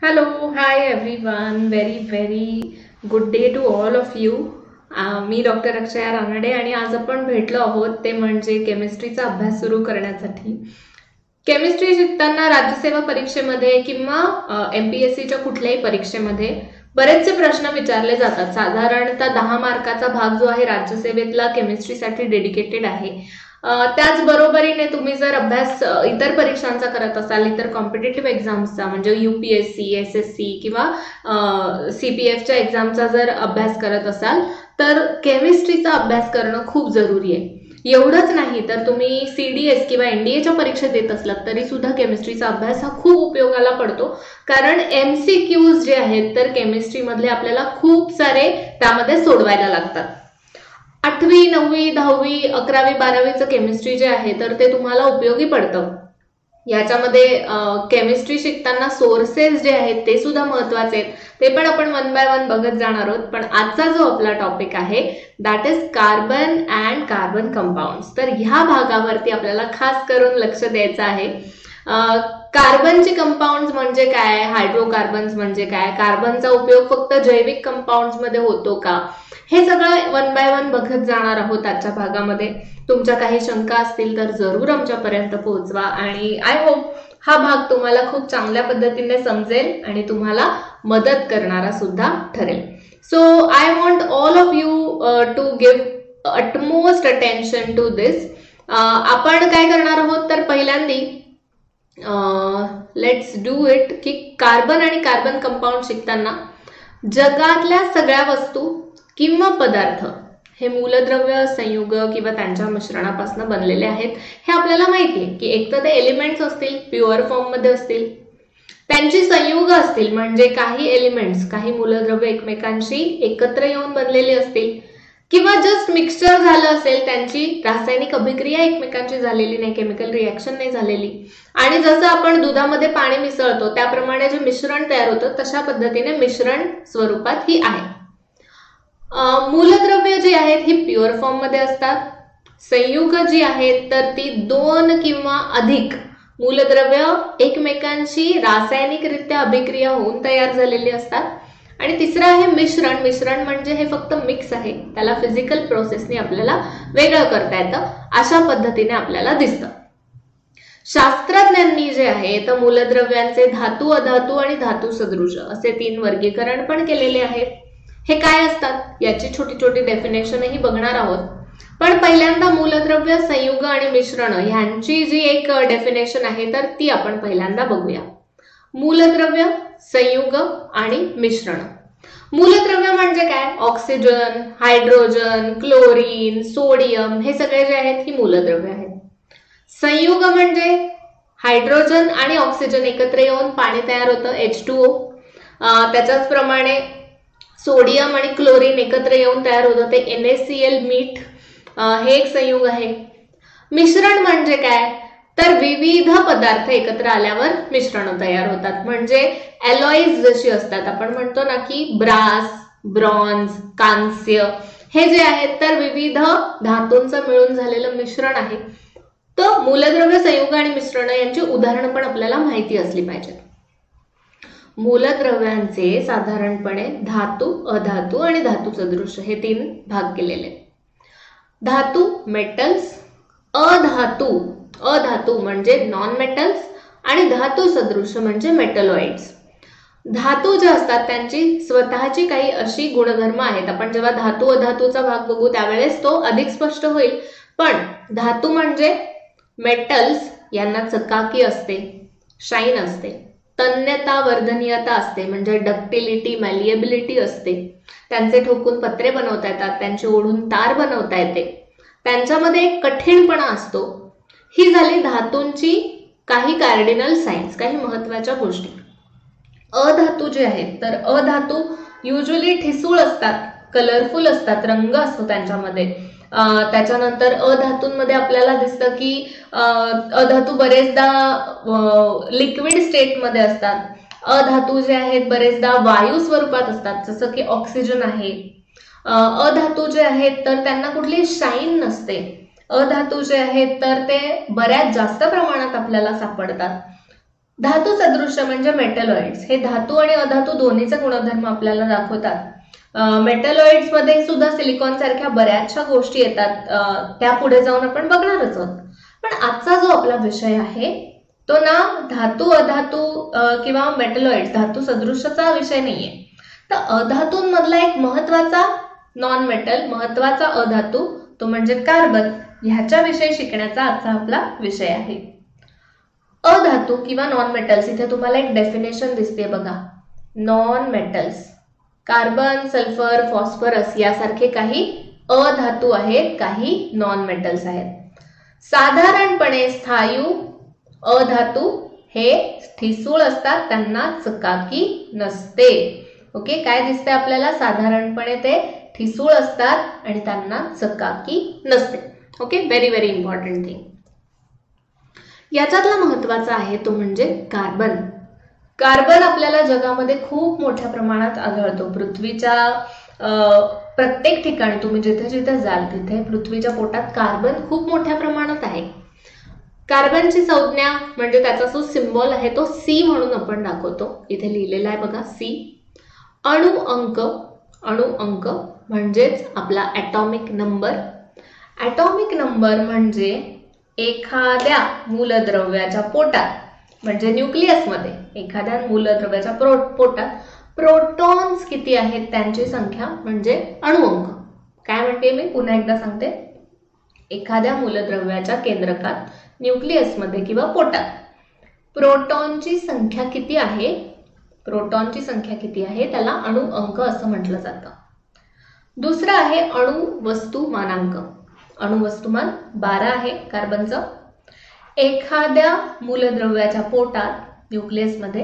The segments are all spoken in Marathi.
Hello, hi everyone. Very good day to all of you. मी डॉक्टर अक्षया रानडे आणि आज आपण भेटलो आहोत ते म्हणजे केमिस्ट्रीचा अभ्यास सुरू करण्यासाठी. केमिस्ट्री शिकताना राज्यसेवा परीक्षेमध्ये किंवा MPSCच्या कुठल्याही परीक्षेमध्ये बरेचसे प्रश्न विचारले जातात. साधारणतः 10 मार्काचा भाग जो आहे राज्यसेवेतला केमिस्ट्रीसाठी डेडिकेटेड आहे. त्याचबरोबरीने तुम्ही जर अभ्यास इतर परीक्षांचा करत असाल, इतर कॉम्पिटेटिव्ह एक्झाम्सचा म्हणजे UPSC, SSC किंवा CPFच्या एक्झामचा जर अभ्यास करत असाल तर केमिस्ट्रीचा अभ्यास करणं खूप जरुरी आहे. एवढंच नाही तर तुम्ही CDS किंवा NDAच्या परीक्षा देत असलात तरी सुद्धा केमिस्ट्रीचा अभ्यास हा खूप उपयोगाला पडतो. कारण MCQs जे आहेत तर केमिस्ट्रीमधले आपल्याला खूप सारे त्यामध्ये सोडवायला लागतात. 8वी 9वी 10वी 11वी 12वीचं केमिस्ट्री जे आहे तर ते तुम्हाला उपयोगी पडतं. याच्यामध्ये केमिस्ट्री शिकताना सोर्सेस जे आहेत ते सुद्धा महत्वाचे आहेत. ते पण आपण वन बाय वन बघत जाणार आहोत. पण आजचा जो आपला टॉपिक आहे that is carbon and carbon compounds. तर ह्या भागावरती आपल्याला खास करून लक्ष द्यायचं आहे. कार्बनचे कंपाऊंड्स म्हणजे काय, हायड्रोकार्बन्स म्हणजे काय, कार्बनचा उपयोग फक्त जैविक कंपाऊंड्स मध्ये होतो का, हे सगळं वन बाय वन बघत जाणार आहोत आजच्या भागामध्ये. तुमच्या काही शंका असतील तर जरूर आमच्यापर्यंत पोहोचवा आणि आय होप हा भाग तुम्हाला खूप चांगल्या पद्धतीने समजेल आणि तुम्हाला मदत करणारा सुद्धा ठरेल. So I want all of you to give utmost attention to this. आपण काय करणार आहोत तर पहिल्यांदा लेट्स डू इट की कार्बन आणि कार्बन कंपाऊंड शिकताना जगातल्या सगळ्या वस्तू किंवा पदार्थ हे मूलद्रव्य, संयुग किंवा त्यांच्या मिश्रणापासून बनलेले आहेत हे आपल्याला माहिती आहे की एक तर ते एलिमेंट्स असतील, प्युअर फॉर्म मध्ये असतील, त्यांची संयुग असतील म्हणजे काही एलिमेंट्स, काही मूलद्रव्य एकमेकांशी एकत्र येऊन बनलेली असतील, किंवा जस्ट मिक्सचर झालं असेल, त्यांची रासायनिक अभिक्रिया एकमेकांची झालेली नाही, केमिकल रिॲक्शन नाही झालेली. आणि जसं आपण दुधामध्ये पाणी मिसळतो त्याप्रमाणे जे मिश्रण तयार होतं तशा पद्धतीने मिश्रण स्वरूपात ही आहे. मूलद्रव्य जी आहेत ही प्युअर फॉर्म मध्ये असतात. संयुग जी आहेत तर ती 2 किंवा अधिक मूलद्रव्य एकमेकांशी रासायनिकरित्या अभिक्रिया होऊन तयार झालेली असतात. आणि तिसरं आहे मिश्रण. मिश्रण म्हणजे हे फक्त मिक्स आहे, त्याला फिजिकल प्रोसेसने आपल्याला वेगळं करता येतं, अशा पद्धतीने आपल्याला दिसतं. शास्त्रज्ञांनी जे आहे तर मूलद्रव्यांचे धातू, अधातू आणि धातू सदृश असे 3 वर्गीकरण पण केलेले आहेत. हे काय असतात याची छोटी छोटी डेफिनेशनही बघणार आहोत. पण पहिल्यांदा मूलद्रव्य, संयुग आणि मिश्रण ह्यांची जी एक डेफिनेशन आहे तर ती आपण पहिल्यांदा बघूया. मूलद्रव्य, संयुग आणि मिश्रण. मूलद्रव्य म्हणजे काय, ऑक्सिजन, हायड्रोजन, क्लोरीन, सोडियम हे सगळे जे आहेत ही मूलद्रव्य आहेत. संयुग म्हणजे हायड्रोजन आणि ऑक्सिजन एकत्र येऊन पाणी तयार होतं H2O. त्याच्याच प्रमाणे सोडियम आणि क्लोरीन एकत्र येऊन तयार होतं ते NaCl मीठ, हे एक संयुग आहे. मिश्रण म्हणजे काय तर विविध पदार्थ एकत्र आल्यावर मिश्रण तयार होतात. म्हणजे अलॉईज जशी असतात, आपण म्हणतो ना की ब्रास, ब्रॉन्झ, कांस्य हे जे आहेत तर विविध धातूंचं मिळून झालेलं मिश्रण आहे. तर मूलद्रव्य, संयुग आणि मिश्रण यांची उदाहरणं पण आपल्याला माहिती असली पाहिजेत. मूलद्रव्यांचे साधारणपणे धातू, अधातू आणि धातू सदृश हे 3 भाग केलेले. धातू मेटल्स, अधातू म्हणजे नॉन मेटल्स आणि धातू सदृश म्हणजे मेटलॉइड्स. धातू जे असतात त्यांची स्वतःची काही अशी गुणधर्म आहेत. आपण जेव्हा धातू अधातूचा भाग बघू त्यावेळेस तो अधिक स्पष्ट होईल. पण धातू म्हणजे मेटल्स यांना चकाकी असते, शाईन असते, तन्यता, वर्धनीयता असते म्हणजे डक्टिलिटी, मॅलिएबिलिटी असते. त्यांचे ठोकून पत्रे बनवता येतात, त्यांची ओढून तार बनवता येते, त्यांच्यामध्ये एक कठीणपणा असतो. ही झाली धातूंची काही कार्डिनल सायन्स, काही महत्वाच्या गोष्टी. अधातू जे आहेत तर अधातू युजली ठिसूळ असतात, कलरफुल असतात, रंग असतो त्यांच्यामध्ये. त्याच्यानंतर अधातूंमध्ये आपल्याला दिसतं की अधातू बरेचदा लिक्विड स्टेटमध्ये असतात. अधातू जे आहेत बरेचदा वायू स्वरूपात असतात, जसं की ऑक्सिजन आहे. अधातू जे आहेत तर त्यांना कुठली शाईन नसते. अधातू जे आहेत तर ते बऱ्याच जास्त प्रमाणात आपल्याला सापडतात. धातू सदृश्य म्हणजे मेटॅलॉइड्स हे धातू आणि अधातू दोन्हीचे गुणधर्म आपल्याला दाखवतात. मेटॅलॉइड्स मध्ये सुद्धा सिलिकॉन सारख्या बऱ्याचशा गोष्टी येतात, त्या पुढे जाऊन आपण बघणारच आहोत. पण आजचा जो आपला विषय आहे तो ना धातू अधातू किंवा मेटॅलॉइड्स धातू सदृश्यचा विषय नाहीये. तर अधातूंमधला एक महत्वाचा नॉन मेटल, महत्वाचा अधातू तो म्हणजे कार्बन, ह्याच्याविषयी शिकण्याचा आजचा आपला विषय आहे. अधातू किंवा नॉन मेटल्स, इथे तुम्हाला एक डेफिनेशन दिसते बघा. Non metals carbon, sulphur, phosphorus यासारखे काही अधातू आहेत, काही नॉन मेटल्स आहेत. साधारणपणे स्थायू अधातू हे ठिसूळ असतात, त्यांना चकाकी नसते. ओके, काय दिसते आपल्याला? साधारणपणे ते ठिसूळ असतात आणि त्यांना चकाकी नसते. Okay, very very important thing. याच्यातला महत्वाचा आहे तो म्हणजे कार्बन. कार्बन आपल्याला जगामध्ये खूप मोठ्या प्रमाणात आढळतो. पृथ्वीच्या प्रत्येक ठिकाणी तुम्ही जिथे जिथे जाल तिथे पृथ्वीच्या पोटात कार्बन खूप मोठ्या प्रमाणात आहे. कार्बनची संज्ञा म्हणजे त्याचा जो सिम्बॉल आहे तो सी म्हणून आपण दाखवतो. इथे लिहिलेला आहे बघा सी. अणु अंक म्हणजेच आपला ॲटॉमिक नंबर. ॲटॉमिक नंबर म्हणजे एखाद्या मूलद्रव्याच्या पोटात म्हणजे न्यूक्लियसमध्ये, एखाद्या मूलद्रव्याच्या पोटात प्रोटॉन्स किती आहेत त्यांची संख्या म्हणजे अणुअंक. काय म्हणते मी? पुन्हा एकदा सांगते. एखाद्या मूलद्रव्याच्या केंद्रकात न्यूक्लियसमध्ये किंवा पोटात प्रोटॉनची संख्या किती आहे, प्रोटॉनची संख्या किती आहे त्याला अणुअंक असं म्हटलं जातं. दुसरं आहे अणुवस्तुमानांक. अणुवस्तुमान 12 आहे कार्बनचं. एखाद्या मूलद्रव्याच्या पोटात न्यूक्लियसमध्ये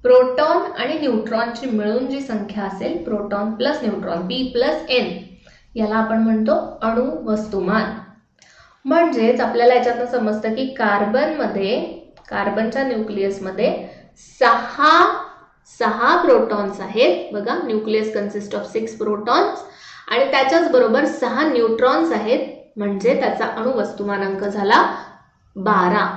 प्रोटॉन आणि न्यूट्रॉनची मिळून जी संख्या असेल, प्रोटॉन प्लस न्यूट्रॉन P+N, याला आपण म्हणतो अणुवस्तुमान. म्हणजेच आपल्याला याच्यातनं समजतं की कार्बनच्या न्यूक्लियसमध्ये 6 प्रोटॉन्स आहेत बघा. न्यूक्लियस कन्सिस्ट ऑफ 6 प्रोटॉन्स आणि त्याच्याच बरोबर 6 न्यूट्रॉन्स आहेत, म्हणजे त्याचा अणुवस्तुमानांक झाला 12.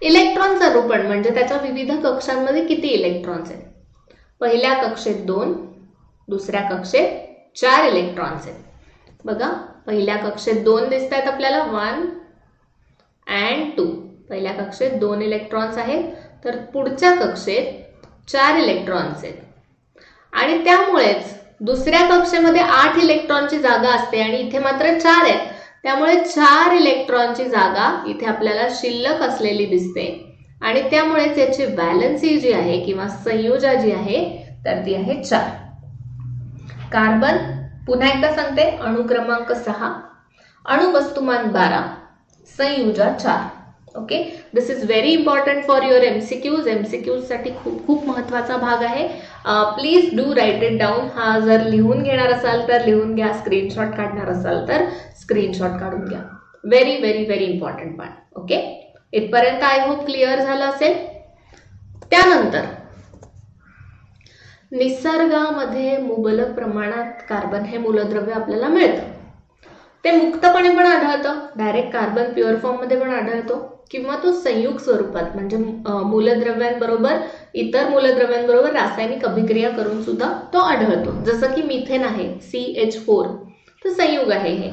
इलेक्ट्रॉनचं रूपण म्हणजे त्याच्या विविध कक्षांमध्ये किती इलेक्ट्रॉन्स आहेत. पहिल्या कक्षेत 2, दुसऱ्या कक्षेत 4 इलेक्ट्रॉन्स आहेत बघा. पहिल्या कक्षेत 2 दिसत आहेत आपल्याला, 1 and 2. पहिल्या कक्षेत 2 इलेक्ट्रॉन्स आहेत, तर पुढच्या कक्षेत 4 इलेक्ट्रॉन्स आहेत. आणि त्यामुळेच दुसऱ्या कक्षेमध्ये 8 इलेक्ट्रॉनची जागा असते आणि इथे मात्र 4 आहेत. त्यामुळे 4 इलेक्ट्रॉनची जागा इथे आपल्याला शिल्लक असलेली दिसते आणि त्यामुळेच याची व्हॅलन्सी जी आहे किंवा संयोजा जी आहे तर ती आहे 4. कार्बन पुन्हा एकदा सांगते, अणु क्रमांक 6, अणुवस्तुमान 12, संयोजा 4. Okay, this is very important for your MCQs. MCQs साठी खूप खूप महत्वाचा भाग आहे. Please do write it down. हा जर लिहून घेणार असाल तर लिहून घ्या, स्क्रीनशॉट काढणार असाल तर स्क्रीनशॉट काढून घ्या. Very very very important part. Okay, इथपर्यंत आय होप क्लिअर झालं असेल. त्यानंतर निसर्गामध्ये मुबलक प्रमाणात कार्बन हे मूलद्रव्य आपल्याला मिळतं. ते मुक्तपणे पण आढळतं, डायरेक्ट कार्बन प्युअर फॉर्म मध्ये पण आढळतो, किंवा तो संयुग स्वरूपात म्हणजे मूलद्रव्यांबरोबर इतर मूलद्रव्यांबरोबर रासायनिक अभिक्रिया करून सुद्धा तो आढळतो. जसं की मिथेन आहे CH4, तर संयुग आहे हे.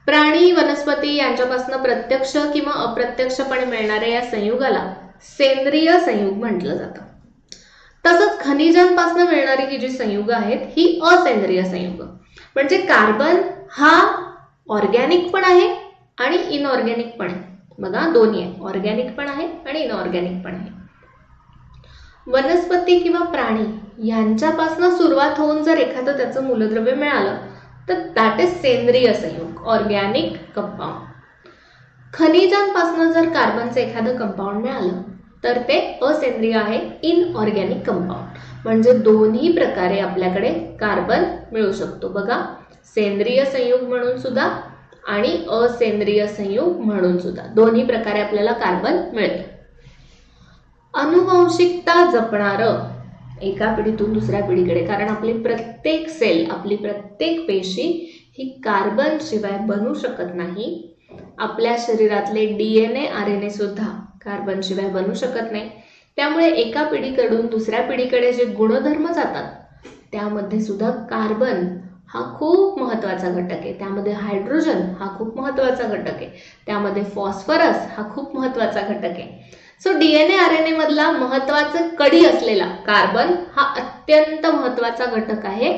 प्राणी वनस्पती यांच्यापासून प्रत्यक्ष किंवा अप्रत्यक्षपणे मिळणाऱ्या या संयुगाला सेंद्रिय संयुग म्हटलं जातं. तसंच खनिजांपासून मिळणारी ही जी संयुग आहेत ही असेंद्रिय संयुग. म्हणजे कार्बन हा ऑर्गॅनिक पण आहे आणि इनऑर्गॅनिक पण आहे बघा, दोन्ही आहे. ऑर्गॅनिक पण आहे आणि इनऑर्गॅनिक पण आहे. वनस्पती किंवा प्राणी यांच्यापासून सुरुवात होऊन जर एखादं त्याचं मूलद्रव्य मिळालं तर दॅट इज सेंद्रिय संयुग, ऑर्गॅनिक कंपाऊंड. खनिजांपासून जर कार्बनचं एखादं कंपाऊंड मिळालं तर ते असेंद्रिय आहे, इनऑर्गॅनिक कंपाऊंड. म्हणजे दोन्ही प्रकारे आपल्याकडे कार्बन मिळू शकतो बघा, सेंद्रिय संयुग म्हणून सुद्धा आणि असेंद्रिय संयुग म्हणून सुद्धा, दोन्ही प्रकारे आपल्याला कार्बन मिळतं. अनुवांशिकता जपणारं एका पिढीतून दुसऱ्या पिढीकडे, कारण आपली प्रत्येक सेल, आपली प्रत्येक पेशी ही कार्बन शिवाय बनू शकत नाही. आपल्या शरीरातले DNA RNA सुद्धा कार्बन शिवाय बनू शकत नाही. त्यामुळे एका पिढीकडून दुसऱ्या पिढीकडे जे गुणधर्म जातात त्यामध्ये सुद्धा कार्बन हा खूप महत्त्वाचा घटक आहे. त्यामध्ये हायड्रोजन हा खूप महत्त्वाचा घटक आहे. त्यामध्ये फॉस्फरस हा खूप महत्त्वाचा घटक आहे. सो DNA RNA मधला महत्त्वाचा कडी असलेला कार्बन हा अत्यंत महत्त्वाचा घटक आहे.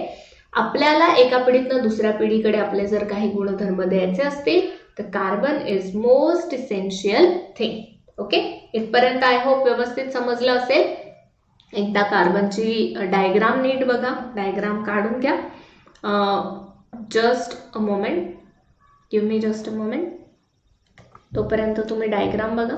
आपल्याला एका पिढीतनं दुसऱ्या पिढीकडे आपले जर काही गुणधर्म द्यायचे असतील तर carbon is most essential thing. Okay, इथपर्यंत आय होप व्यवस्थित समजलं असेल. एकदा कार्बनची डायग्राम नीट बघा, डायग्राम काढून घ्या. Just a moment, give me just a moment. तोपर्यंत तुम्ही डायग्राम बघा.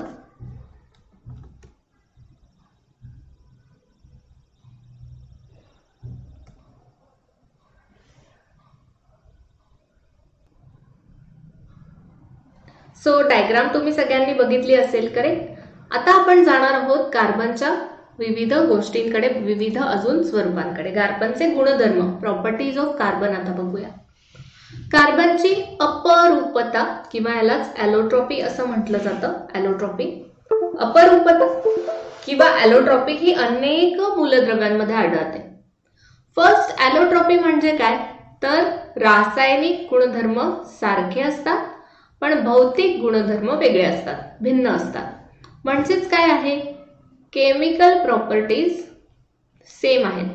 सो डायग्राम तुम्ही सगळ्यांनी बघितली असेल, करेक्ट. आता आपण जाणार आहोत कार्बनच्या विविध गोष्टींकडे, विविध अजून स्वरूपांकडे. कार्बनचे गुणधर्म, प्रॉपर्टीज ऑफ कार्बन आता बघूया. कार्बनची अपरूपता किंवा यालाच ॲलोट्रॉपी असं म्हटलं जातं. ॲलोट्रॉपी, अपरूपता किंवा ॲलोट्रॉपी ही अनेक मूलद्रव्यांमध्ये आढळते. फर्स्ट, ॲलोट्रॉपी म्हणजे काय तर रासायनिक गुणधर्म सारखे असतात पण भौतिक गुणधर्म वेगळे असतात, भिन्न असतात. म्हणजेच काय आहे, केमिकल प्रॉपर्टीज सेम आहेत.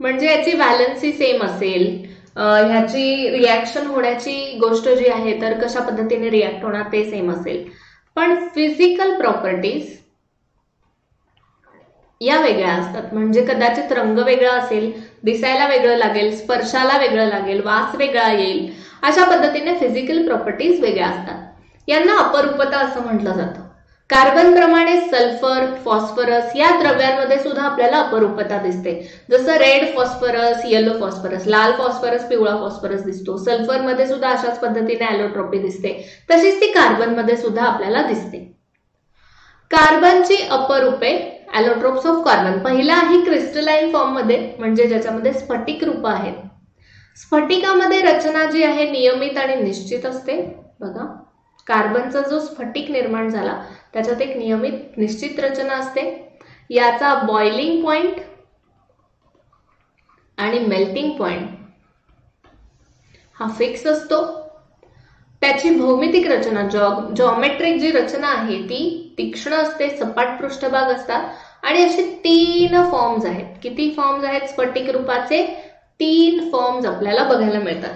म्हणजे याची व्हॅलन्सी सेम असेल, ह्याची रिॲक्शन होण्याची गोष्ट जी आहे तर कशा पद्धतीने रिॲक्ट होणार ते सेम असेल, पण फिजिकल प्रॉपर्टीज या वेगळ्या असतात. म्हणजे कदाचित रंग वेगळा असेल, दिसायला वेगळं लागेल, स्पर्शाला वेगळं लागेल, वास वेगळा येईल, अशा पद्धतीने फिजिकल प्रॉपर्टीज वेगळ्या असतात. यांना अपरूपता असं म्हटलं जातं. कार्बन प्रमाणे सल्फर, फॉस्फरस या द्रव्यांमध्ये सुद्धा आपल्याला अपरूपता दिसते. जसं रेड फॉस्फरस, येलो फॉस्फरस, लाल फॉस्फरस, पिवळा फॉस्फरस दिसतो. सल्फर मध्ये सुद्धा अशाच पद्धतीने ॲलोट्रॉपी दिसते. तशीच ती कार्बन मध्ये सुद्धा आपल्याला दिसते. कार्बनची अपरूपे, ॲलोट्रोप्स ऑफ कार्बन. पहिला आहे क्रिस्टलाइन फॉर्म मध्ये, म्हणजे ज्याच्यामध्ये स्फटिक रूप आहेत. स्फटिकामध्ये रचना जी आहे नियमित आणि निश्चित असते. बघा, कार्बनचा जो स्फटिक निर्माण झाला त्याच्यात एक नियमित निश्चित रचना असते. याचा बॉइलिंग पॉइंट आणि मेल्टिंग पॉइंट हा फिक्स असतो. त्याची भौमितिक रचना, जॉमेट्रिक जी रचना आहे ती तीक्ष्ण असते, सपाट पृष्ठभाग असतात. आणि असे 3 फॉर्म्स आहेत. किती फॉर्म्स आहेत स्फटिक रूपाचे? 3 फॉर्म्स आपल्याला बघायला मिळतात.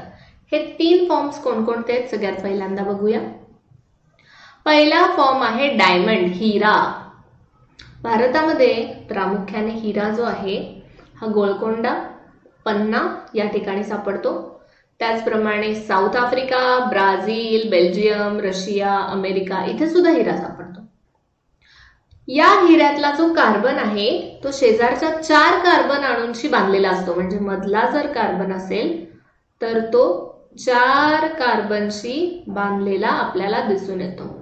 हे 3 फॉर्म्स कोणकोणते आहेत सगळ्यात पहिल्यांदा बघूया. पहिला फॉर्म आहे डायमंड, हिरा. भारतामध्ये प्रामुख्याने हिरा जो आहे हा गोलकोंडा, पन्ना या ठिकाणी सापडतो. त्याचप्रमाणे south Africa, Brazil, Belgium, Russia, America इथे सुद्धा हिरा सापडतो. या हिऱ्यातला जो कार्बन आहे तो शेजारच्या 4 कार्बन अणूंशी बांधलेला असतो. म्हणजे मधला जर कार्बन असेल तर तो 4 कार्बनशी बांधलेला आपल्याला दिसून येतो.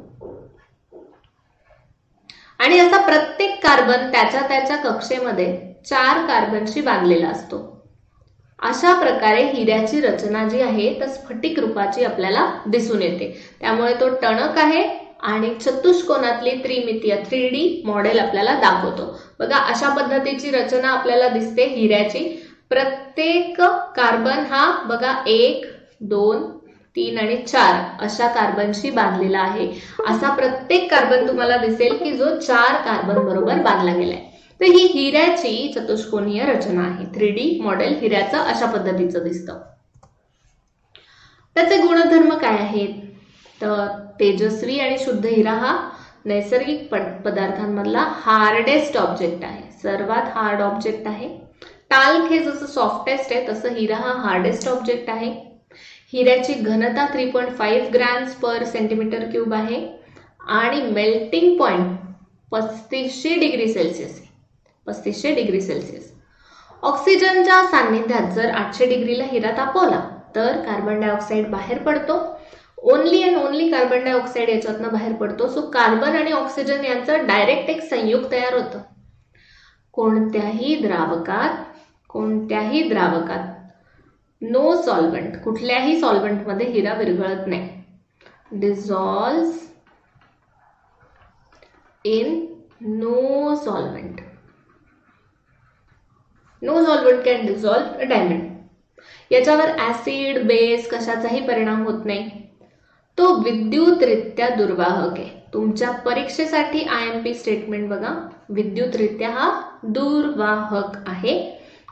आणि असा प्रत्येक कार्बन त्याच्या कक्षेमध्ये 4 कार्बनशी बांधलेला असतो. अशा प्रकारे हिऱ्याची रचना जी आहे तर स्फटिक रूपाची आपल्याला दिसून येते. त्यामुळे तो टणक आहे आणि चतुष्कोनातली त्रिमितीय 3D मॉडेल आपल्याला दाखवतो. बघा, अशा पद्धतीची रचना आपल्याला दिसते हिऱ्याची. प्रत्येक कार्बन हा बघा 1, 2, 3 आणि 4 अशा कार्बनशी बांधलेला आहे. असा प्रत्येक कार्बन तुम्हाला दिसेल की जो 4 कार्बन बरोबर बांधला गेलाय. तर ही हिऱ्याची चतुष्कोनीय रचना आहे. 3D मॉडेल हिऱ्याचं अशा पद्धतीचं दिसतं. त्याचे गुणधर्म काय आहेत तर तेजस्वी आणि शुद्ध हिरा हा नैसर्गिक पदार्थांमधला हार्डेस्ट ऑब्जेक्ट आहे, सर्वात हार्ड ऑब्जेक्ट आहे. टाल्क हे जसं सॉफ्टेस्ट आहे तसं हिरा हा हार्डेस्ट ऑब्जेक्ट आहे. हिऱ्याची घनता 3.5 ग्रॅम्स पर सेंटीमीटर क्यूब आहे आणि मेल्टिंग पॉइंट 3500 डिग्री सेल्सिअस आहे. 3500 डिग्री सेल्सिअस. ऑक्सिजनच्या सान्निध्यात जर 800 डिग्रीला हिरा तापवला तर कार्बन डायऑक्साईड बाहेर पडतो. Only and only carbon dioxide याच्यातनं बाहेर पडतो. सो कार्बन आणि ऑक्सिजन यांचं डायरेक्ट एक संयुग तयार होतं. कोणत्याही द्रावकात नो सॉल्व्हेंट, कुठल्याही सॉल्व्हेंटमध्ये हिरा विरघळत नाही. Dissolves in no solvent. No solvent can dissolve a diamond. याच्यावर ऍसिड बेस कशाचाही परिणाम होत नाही. तो विद्युतरित्या दुर्वाहक आहे. तुमच्या परीक्षेसाठी IMP स्टेटमेंट बघा, विद्युतरित्या हा दुर्वाहक आहे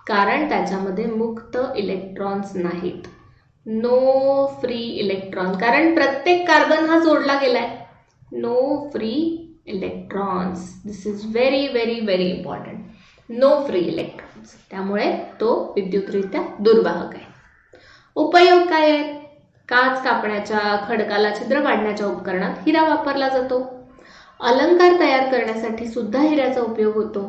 कारण त्याच्यामध्ये मुक्त इलेक्ट्रॉन्स नाहीत. नो फ्री इलेक्ट्रॉन, कारण प्रत्येक कार्बन हा जोडला गेलाय. No free electrons, this is very very very important. No free electrons, त्यामुळे तो विद्युतरित्या दुर्वाहक आहे. उपयोग काय आहेत? काच कापण्याच्या, खडकाला छिद्र पाडण्याच्या उपकरणात हिरा वापरला जातो. अलंकार तयार करण्यासाठी सुद्धा हिऱ्याचा उपयोग होतो.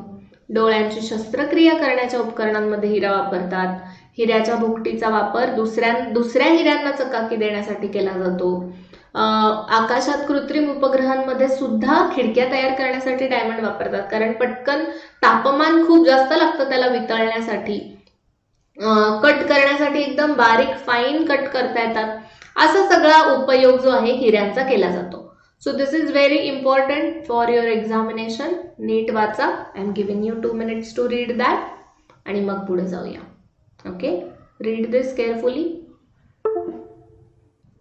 डोळ्यांची शस्त्रक्रिया करण्याच्या उपकरणांमध्ये हिरा वापरतात. हिऱ्याच्या भुकटीचा वापर दुसऱ्या हिऱ्यांना चकाकी देण्यासाठी केला जातो. आकाशात कृत्रिम उपग्रहांमध्ये सुद्धा खिडक्या तयार करण्यासाठी डायमंड वापरतात, कारण पटकन तापमान खूप जास्त लागतं त्याला वितळण्यासाठी. कट करण्यासाठी एकदम बारीक फाईन कट करता येतात. असा सगळा उपयोग जो आहे हिऱ्यांचा केला जातो. So this is very important for your examination. नीट वाचा. I am giving you 2 minutes to read that आणि मग पुढे जाऊया. Okay, read this carefully.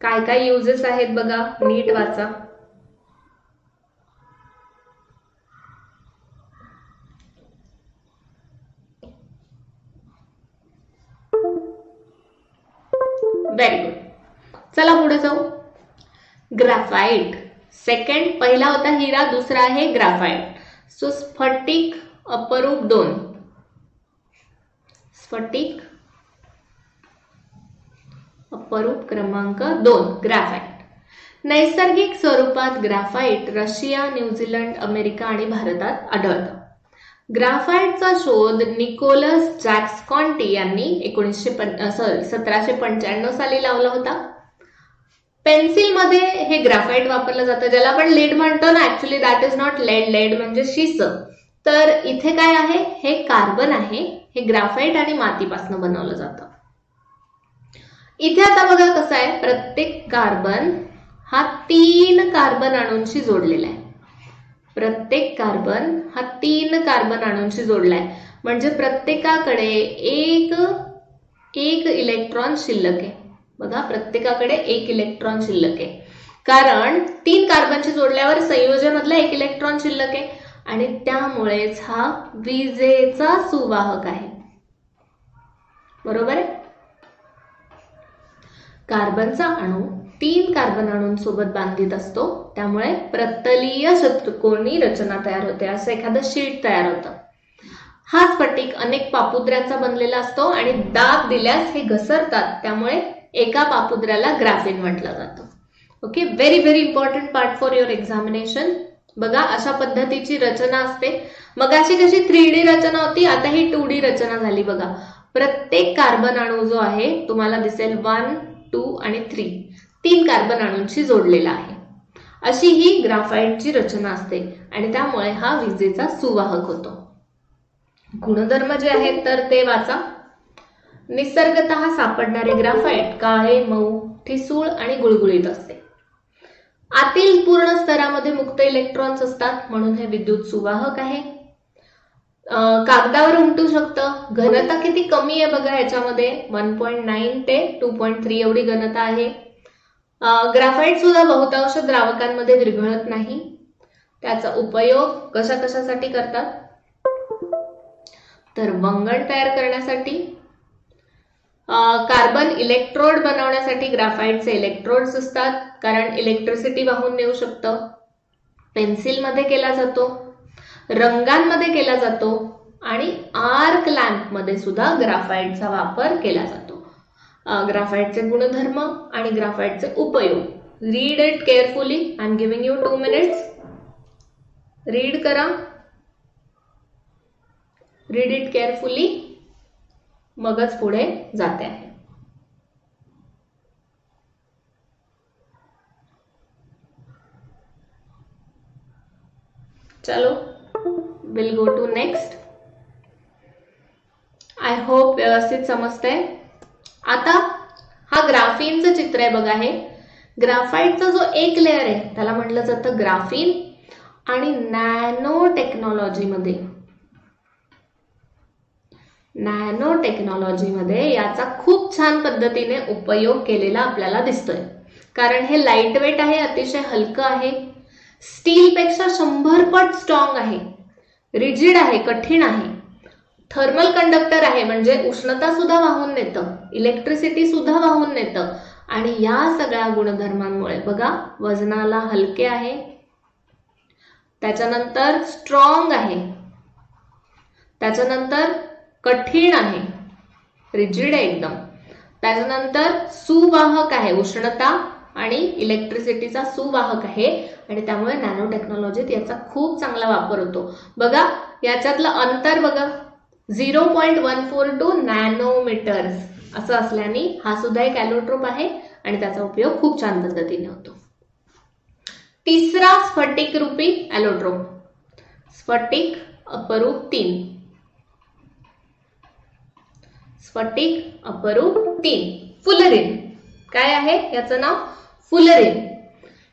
काय काय युजेस आहेत बघा, नीट वाचा. Very good. चला पुढे जाऊ. ग्राफाइट सेकंड, पहिला होता हिरा, दुसरा आहे ग्राफाइट. सो स्फटिक अपरूप 2. स्फटिक अपरूप क्रमांक 2 ग्राफाइट. नैसर्गिक स्वरूपात ग्राफाइट रशिया, न्यूझीलंड, अमेरिका आणि भारतात आढळतं. ग्राफाइटचा शोध निकोलस जॅक्स कॉन्टी यांनी 1795 साली लावला होता. पेन्सिलमध्ये हे ग्राफाइट वापरलं जातं, ज्याला आपण लेड म्हणतो ना. Actually that is not lead. Lead म्हणजे शिस. तर इथे काय आहे, हे कार्बन आहे. हे ग्राफाइट आणि मातीपासून बनवलं जातं. इथे आता बघा कसं आहे, प्रत्येक कार्बन हा 3 कार्बन अणूंशी जोडलेला आहे. प्रत्येक कार्बन हा 3 कार्बन अणूंशी जोडलाय, म्हणजे प्रत्येकाकडे एक इलेक्ट्रॉन शिल्लक आहे. बघा, प्रत्येकाकडे 1 इलेक्ट्रॉन शिल्लक आहे, कारण 3 कार्बनशी जोडल्यावर संयोजनामधला 1 इलेक्ट्रॉन शिल्लक आहे आणि त्यामुळेच हा विजेचा सुवाहक आहे. बरोबर आहे. कार्बनचा अणू 3 कार्बन अणूंसोबत बांधित असतो, त्यामुळे प्रतलीय षटकोनी रचना तयार होते. असं एखादं शीट तयार होतं. हा स्फटिक अनेक पापुद्र्यांचा बनलेला असतो आणि दाब दिल्यास हे घसरतात, त्यामुळे एका पापुद्र्याला ग्राफिन म्हटलं जातं. Okay, very very important part for your examination. बघा, अशा पद्धतीची रचना असते. मग अशी कशी 3D रचना होती, आता ही 2D रचना झाली. बघा, प्रत्येक कार्बन अणू जो आहे तुम्हाला दिसेल 1, 2 आणि 3 कार्बन अणूंशी जोडलेला आहे. अशी ही ग्राफाइटची रचना असते आणि त्यामुळे हा विजेचा सुवाहक होतो. गुणधर्म जे आहेत तर ते वाचा. निसर्गतः सापडणारे ग्राफाइट काळे, मऊ, ठिसूळ आणि गुळगुळीत असते. आतील पूर्ण स्तरामध्ये मुक्त इलेक्ट्रॉन्स असतात, म्हणून हे विद्युत सुवाहक आहे. कागदावर उमटू शकतं. घनता किती कमी आहे बघा, याच्यामध्ये 1.9 ते 2.3 एवढी घनता आहे. ग्राफाइट सुद्धा बहुतांश द्रावकांमध्ये विरघळत नाही. त्याचा उपयोग कशासाठी करतात, तर वंगण तयार करण्यासाठी, कार्बन इलेक्ट्रोड बनवण्यासाठी ग्राफाइटचे इलेक्ट्रोड्स असतात, कारण इलेक्ट्रिसिटी वाहून नेऊ शकतं. पेन्सिलमध्ये केला जातो, रंगांमध्ये केला जातो आणि आर्क लॅम्पमध्ये सुद्धा ग्राफाइटचा वापर केला जातो. ग्राफाइटचे गुणधर्म आणि ग्राफाइटचे उपयोग. Read it carefully. I am giving you 2 minutes. Read करा. रीड इट केअरफुली, मगच पुढे जाते आहे. चलो, will go to next. I hope व्यवस्थित समजतंय. आता हा ग्राफीनचं चित्र आहे बघा. हे ग्राफाइटचा जो एक लेअर आहे त्याला म्हटलं जातं ग्राफीन, आणि नॅनो टेक्नॉलॉजीमध्ये याचा खूप छान पद्धतीने उपयोग केलेला आपल्याला दिसतोय. कारण हे लाईट वेट आहे, अतिशय हलकं आहे, स्टीलपेक्षा 100 पट स्ट्रॉंग आहे, रिजिड आहे, कठीण आहे, थर्मल कंडक्टर आहे म्हणजे उष्णता सुद्धा वाहून नेतं, इलेक्ट्रिसिटी सुद्धा वाहून नेतं. आणि या सगळ्या गुणधर्मांमुळे बघा वजनाला हलके आहे, त्याच्यानंतर स्ट्रॉंग आहे, त्याच्यानंतर कठीण आहे, रिजिड आहे एकदम, त्याच्यानंतर सुवाहक आहे, उष्णता आणि इलेक्ट्रिसिटीचा सुवाहक आहे. आणि त्यामुळे नॅनो टेक्नॉलॉजीत याचा खूप चांगला वापर होतो. बघा याच्यातलं अंतर बघा 0.142 नॅनोमीटर्स असं असल्याने हा सुद्धा एक ॲलोट्रोप आहे आणि त्याचा उपयोग खूप छान पद्धतीने होतो. तिसरा स्फटिक रूपी ॲलोट्रोप, स्फटिक अपरूप 3. स्फटिक अपरूप 3 फुलरिन. काय आहे याचं नाव? फुलरिन.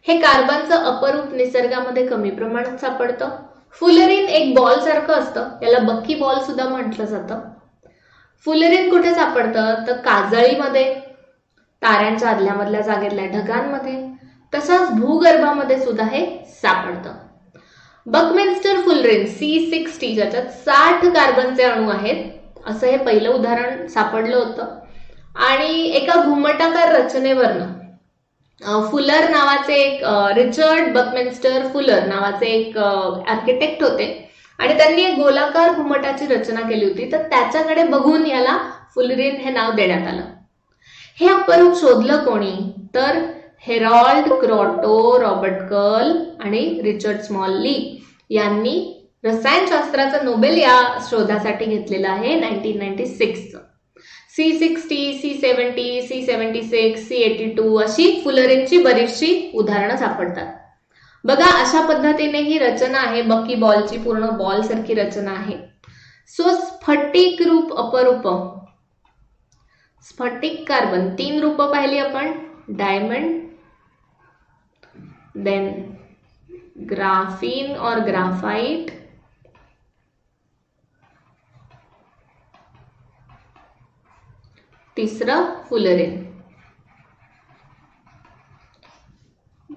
हे कार्बनचं अपरूप निसर्गामध्ये कमी प्रमाणात सापडतं. फुलरिन एक बॉल सारखं असतं, याला बक्की बॉल सुद्धा म्हटलं जातं. फुलरिन कुठे सापडतं तर काजळीमध्ये, ताऱ्यांच्या आदल्यामधल्या जागेतल्या ढगांमध्ये, तसंच भूगर्भामध्ये सुद्धा हे सापडतं. बकमिन्स्टर फुलरिन C60 ज्याच्यात 60 कार्बनचे अणू आहेत असं हे पहिलं उदाहरण सापडलं होतं. आणि एका घुमटाकार रचनेवरनं फुलर नावाचे एक रिचर्ड बकमिन्स्टर फुलर नावाचे एक आर्किटेक्ट होते आणि त्यांनी एक गोलाकार घुमटाची रचना केली होती. तर त्याच्याकडे बघून याला फुलरिन हे नाव देण्यात आलं. हे अपरूप शोधलं कोणी तर हेरॉल्ड क्रॉटो, रॉबर्ट कर्ल आणि रिचर्ड स्मॉली यांनी रसायनशास्त्राचा नोबेल या शोधासाठी घेतलेला आहे 1996. C60, C70, C76, C82 अशी फुलरिनची बरीचशी उदाहरणं सापडतात. बघा अशा पद्धतीने ही रचना आहे, बकी बॉलची पूर्ण बॉल सारखी रचना आहे. सो स्फटिक रूप अपरूप, स्फटिक कार्बन 3 रूप पाहिली आपण, डायमंड, देन ग्राफीन और ग्राफाइट, तिसरं फुलरिन,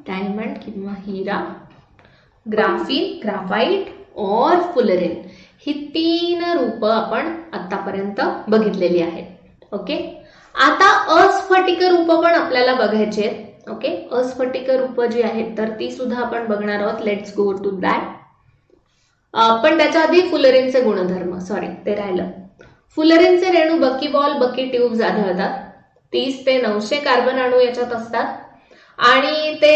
डायमंड किंवा हिरा, ग्राफीन, ग्राफाइट और फुलरिन. ही 3 रूप आपण आतापर्यंत बघितलेली आहेत. ओके, आता अस्फटिक रूप पण आपल्याला बघायची आहेत. ओके, अस्फटिक रूप जी आहेत तर ती सुद्धा आपण बघणार आहोत. Let's go to that. पण त्याच्या आधी फुलरिनचे गुणधर्म, सॉरी ते राहिलं. फुलरिनचे रेणू बकी बॉल, बकी ट्यूब्स आढळतात. 30 ते 900 कार्बन अणू याच्यात असतात आणि ते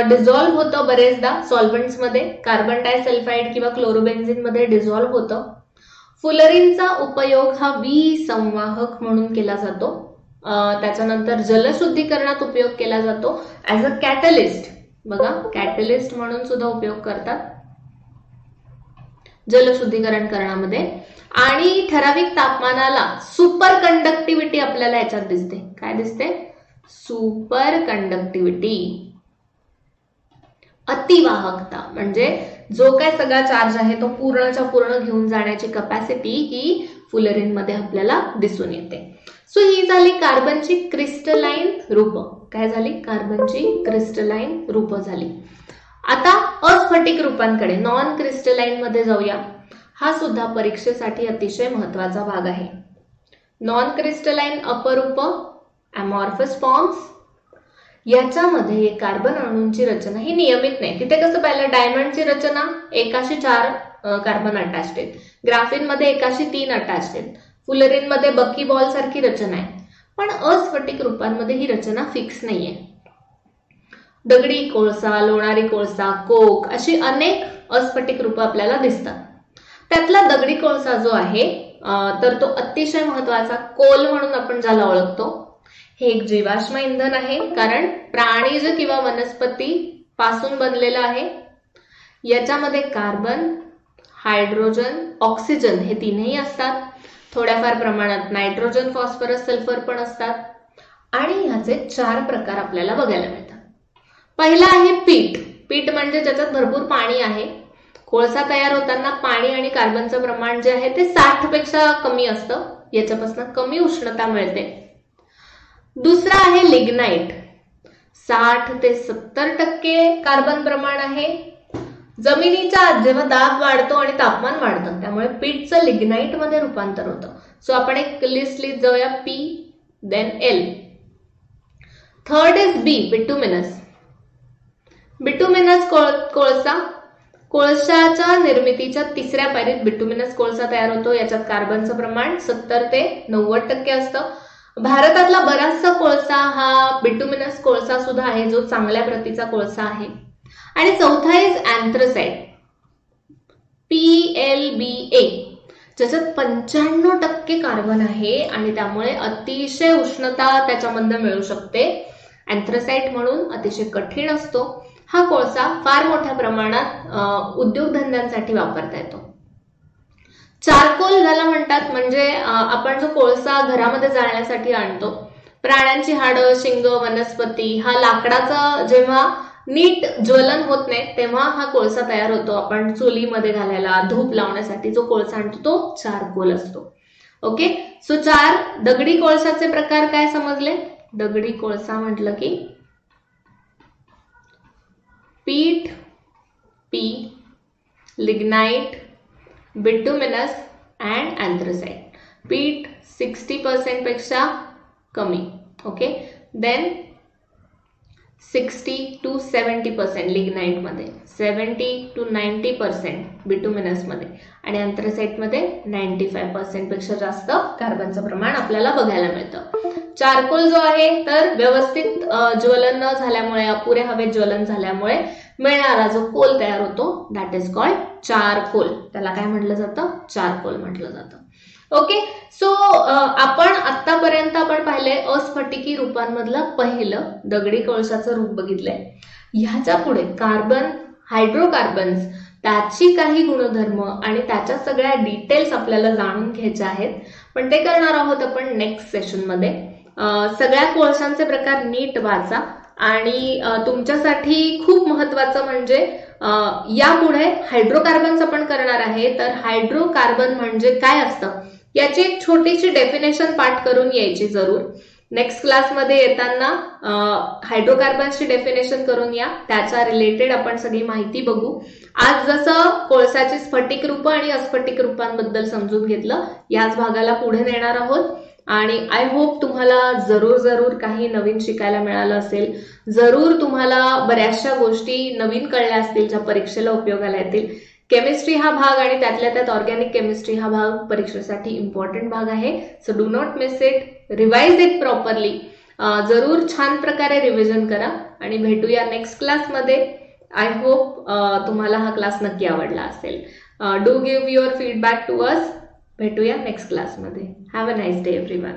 डिझॉल्व्ह होतं बरेचदा सॉल्व्हेंट्स मध्ये, कार्बन डायसल्फाइड किंवा क्लोरोबेन्झिन मध्ये डिझॉल्व्ह होतं. फुलरिनचा उपयोग हा विसंवाहक म्हणून केला जातो. त्याच्यानंतर जलशुद्धीकरणात उपयोग केला जातो ऍज अ कॅटलिस्ट. बघा कॅटलिस्ट म्हणून सुद्धा उपयोग करतात जलशुद्धीकरण करण्यामध्ये. आणि ठराविक तापमानाला सुपर कंडक्टिव्हिटी आपल्याला याच्यात दिसते. काय दिसते? सुपर कंडक्टिव्हिटी, अतिवाहकता, म्हणजे जो काय सगळा चार्ज आहे तो पूर्णच्या पूर्ण घेऊन जाण्याची कपॅसिटी ही फुलरिन मध्ये आपल्याला दिसून येते. सो ही झाली कार्बनची क्रिस्टलाइन रूप. काय झाली? कार्बनची क्रिस्टलाइन रूप झाली. आता अस्फटिक रूपांकडे, नॉन क्रिस्टलाइन मध्ये जाऊया. हा सुद्धा परीक्षेसाठी अतिशय महत्वाचा भाग आहे. नॉन क्रिस्टलाइन अपरूप, अमॉर्फस फॉर्म्स, याच्यामध्ये कार्बन अणूंची रचना ही नियमित नाही. तिथे कसं पाहिलं, डायमंडची रचना एकाशी 4 कार्बन अटॅच्ड आहेत, ग्राफीन मध्ये एकाशी 3 अटॅच्ड आहेत, फुलरिन मध्ये बकी बॉल सारखी रचना आहे. पण अस्फटिक रूपांमध्ये ही रचना फिक्स नाहीये. दगडी कोळसा, लोणारी कोळसा, कोक अशी अनेक अस्फटिक रूप आपल्याला दिसतात. त्यातला दगडी कोळसा जो आहे तर तो अतिशय महत्वाचा कोल म्हणून आपण ज्याला ओळखतो. हे एक जीवाश्म इंधन आहे कारण प्राणीज किंवा वनस्पती पासून बनलेलं आहे. याच्यामध्ये कार्बन, हायड्रोजन, ऑक्सिजन हे तीनही असतात. थोड्याफार प्रमाणात नायट्रोजन, फॉस्फरस, सल्फर पण असतात आणि ह्याचे 4 प्रकार आपल्याला बघायला मिळतात. पहिला आहे पीठ. पीठ म्हणजे ज्याच्यात भरपूर पाणी आहे. कोळसा तयार होताना पाणी आणि कार्बनचं प्रमाण जे आहे ते 60 पेक्षा कमी असतं. याच्यापासून कमी उष्णता मिळते. दुसरा आहे लिग्नाइट. 60 ते 70% कार्बन प्रमाण आहे. जमिनीच्या आत जेव्हा दाब वाढतो आणि तापमान वाढतं त्यामुळे पीठचं लिग्नाइट मध्ये रूपांतर होतं. सो आपण एक लिस्ट लिहित जाऊया. P then L. Third is B, bituminous. Bituminous कोळसा. कोळशाच्या निर्मितीच्या तिसऱ्या पायरीत बिटुमिनस कोळसा तयार होतो. याच्यात कार्बनचं प्रमाण 70 ते 90% असतं. भारतातला बराचसा कोळसा हा बिटुमिनस कोळसा सुद्धा आहे, जो चांगल्या प्रतीचा कोळसा आहे. आणि चौथा इज अँथ्रासाइट, PLBA, ज्याच्यात 95% कार्बन आहे आणि त्यामुळे अतिशय उष्णता त्याच्यामध्ये मिळू शकते. अँथ्रासाइट म्हणून अतिशय कठीण असतो. हा कोळसा फार मोठ्या प्रमाणात उद्योगधंद्यांसाठी वापरता येतो. चारकोल ज्याला म्हणतात, म्हणजे आपण जो कोळसा घरामध्ये जाळण्यासाठी आणतो, प्राण्यांची हाडं, शिंग, वनस्पती, हा लाकडाचा जेव्हा नीट ज्वलन होत नाही तेव्हा हा कोळसा तयार होतो. आपण चुलीमध्ये घालायला, धूप लावण्यासाठी जो कोळसा आणतो तो चारकोल असतो. ओके, सो 4 दगडी कोळशाचे प्रकार काय समजले? दगडी कोळसा म्हटलं की पीठ, P, lignite, bituminous and anthracite. पीठ 60% पेक्षा कमी. ओके, देन 60 to 70% लिग्नाइट मध्ये, 70 to 90% बिटुमिनस मध्ये आणि अँथ्रासाइट मध्ये 95% पेक्षा जास्त कार्बनचं प्रमाण आपल्याला बघायला मिळतं. चारकोल जो आहे तर व्यवस्थित ज्वलन न झाल्यामुळे, अपुऱ्या हवेत ज्वलन झाल्यामुळे मिळणारा जो कोल तयार होतो दॅट इज कॉल्ड चारकोल. त्याला काय म्हटलं जातं? चारकोल म्हटलं जातं. ओके, सो आपण आतापर्यंत पाहिले अस्फटिकी रूपांमधलं पहिलं दगडी कोळशाचं रूप बघितलंय. ह्याच्या पुढे कार्बन, हायड्रोकार्बन्स, त्याची काही गुणधर्म आणि त्याच्या सगळ्या डिटेल्स आपल्याला जाणून घ्यायच्या आहेत. पण ते करणार आहोत आपण नेक्स्ट सेशन मध्ये. सगळ्या कोळशांचे प्रकार नीट वाचा आणि तुमच्यासाठी खूप महत्वाचं म्हणजे यापुढे हायड्रोकार्बन्स आपण करणार आहे. तर हायड्रोकार्बन म्हणजे काय असतं याची एक छोटीशी डेफिनेशन पाठ करून यायची जरूर. नेक्स्ट क्लासमध्ये येताना हायड्रोकार्बन्सची डेफिनेशन करून या, त्याच्या रिलेटेड आपण सगळी माहिती बघू. आज जसं कोळशाची स्फटिक रूप आणि अस्फटिक रूपांबद्दल समजून घेतलं, याच भागाला पुढे नेणार आहोत. आणि आय होप तुम्हाला जरूर काही नवीन शिकायला मिळालं असेल. जरूर तुम्हाला बऱ्याचशा गोष्टी नवीन कळल्या असतील ज्या परीक्षेला उपयोगाला येतील. केमिस्ट्री हा भाग आणि त्यातल्या त्यात ऑर्गॅनिक केमिस्ट्री हा भाग परीक्षेसाठी इम्पॉर्टंट भाग आहे. So do not miss it, revise it properly. जरूर छान प्रकारे रिव्हिजन करा आणि भेटूया नेक्स्ट क्लासमध्ये. आय होप तुम्हाला हा क्लास नक्की आवडला असेल. Do give your feedback to us. भेटूया नेक्स्ट क्लासमध्ये. Have a nice day everyone.